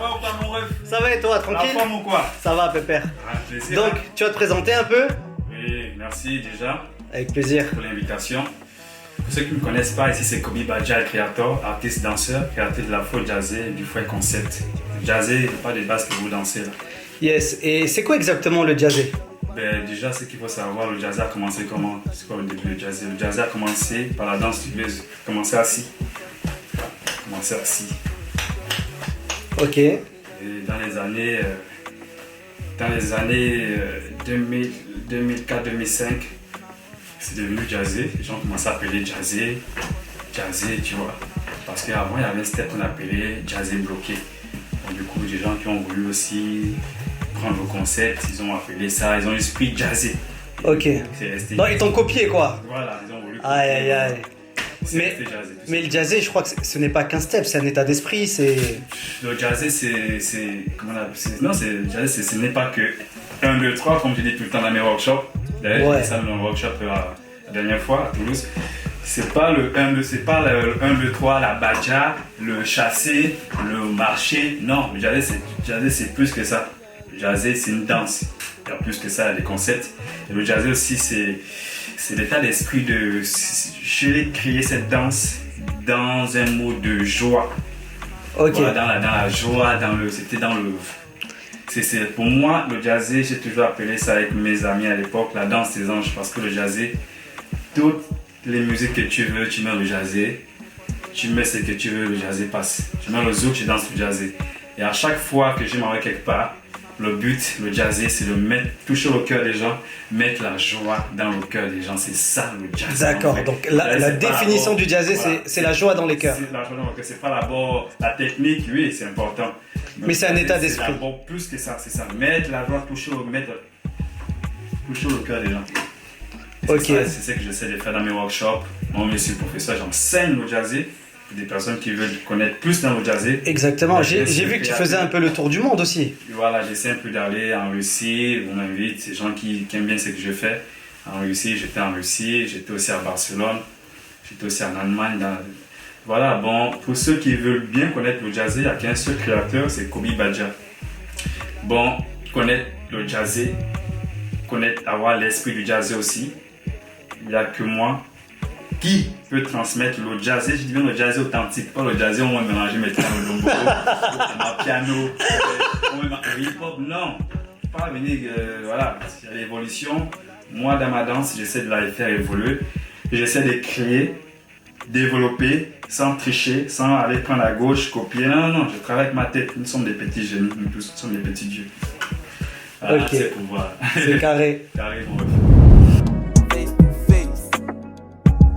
va ou pas mon ref? Ça va et toi, La tranquille? forme ou quoi? Ça va, pépère. Ah, plaisir. Donc, hein. tu vas te présenter un peu? Oui, merci déjà Avec plaisir. pour l'invitation. Pour ceux qui ne me connaissent pas, ici c'est Kobe Badja, créateur, artiste, danseur, créateur de l'afro jazzé et du fouet concept. Le jazzé, pas des bases que vous dansez là. Yes, et c'est quoi exactement le jazzé? Ben, déjà, ce qu'il faut savoir, le jazz a commencé comment? C'est quoi le début du jazz? Le jazz a commencé par la danse du blues. Commencé assis. Commencé assis. Ok. Et dans les années 2004-2005, c'est devenu jazzé. Les gens commençaient à appeler jazzé, tu vois. Parce qu'avant, il y avait un step qu'on appelait jazzé bloqué. Donc, du coup, des gens qui ont voulu aussi prendre le concept, ils ont appelé ça, ils ont esprit jazzé. Ok. C'est resté. Non, ils t'ont copié quoi? Voilà, ils ont voulu. Aïe aïe aïe. C'est Mais, resté jazzé. tout mais le jazzé, je crois que ce n'est pas qu'un step, c'est un état d'esprit, c'est... Le jazzé, comment on appelle ça? Non, jazzé, ce n'est pas que 1, 2, 3, comme je dis tout le temps dans mes workshops. D'ailleurs, Ouais. j'ai fait ça dans le workshop la dernière fois à Toulouse. C'est pas le 1, 2, c'est pas le 1, 2, 3, la badja, le chasser, le marcher. Non, le jazzé, c'est plus que ça. Le jazzé, c'est une danse. Il y a plus que ça, il y a des concepts. Et le jazzé aussi, c'est l'état d'esprit de... Je l'ai créé cette danse dans un mot de joie. Ok. Voilà, dans la joie, c'était dans le... Pour moi, le jazzé, j'ai toujours appelé ça avec mes amis à l'époque, la danse des anges, parce que le jazzé, toutes les musiques que tu veux, tu mets le jazzé, tu mets ce que tu veux, le jazzé passe. Tu mets le zouk, tu danses le jazzé. Et à chaque fois que je m'en vais quelque part, le but, le jazzé, c'est de toucher au cœur des gens, mettre la joie dans le cœur des gens. C'est ça le jazzé. D'accord, en fait. donc la C'est pas définition d'abord- du jazzé, voilà, c'est la joie dans les cœurs. C'est la joie dans le cœur. C'est pas d'abord la technique, oui, c'est important. Mais c'est un état C'est d'esprit. d'abord plus que ça, c'est ça. Mettre la joie, toucher au cœur des gens. Et Ok. C'est ce que j'essaie de faire dans mes workshops. Moi, je suis professeur, j'enseigne le jazzé. Pour des personnes qui veulent connaître plus dans le jazzé. Exactement, J'ai j'ai vu que tu faisais un peu le tour du monde aussi. Et voilà, j'essaie un peu d'aller en Russie. On m'invite, ces gens qui aiment bien ce que je fais. En Russie, j'étais en Russie, j'étais aussi à Barcelone, j'étais aussi en Allemagne. Voilà, bon, pour ceux qui veulent bien connaître le jazzé, il n'y a qu'un seul créateur, c'est Kobe Badja. Bon, connaître le jazzé, avoir l'esprit du jazzé aussi, il n'y a que moi qui peut transmettre le jazzé. Je dis bien le jazzé authentique, pas le jazzé où on va mélanger maintenant le lombo, le piano, on va mélanger le hip-hop, non. Pas venir, voilà, il y a l'évolution. Moi, dans ma danse, j'essaie de la faire évoluer. J'essaie de créer, développer, sans tricher, sans aller prendre à gauche, copier. Non, non, je travaille avec ma tête. Nous sommes des petits génies, nous tous sommes des petits dieux. Voilà, Ok. c'est pour voir. C'est carré. Carré, bon.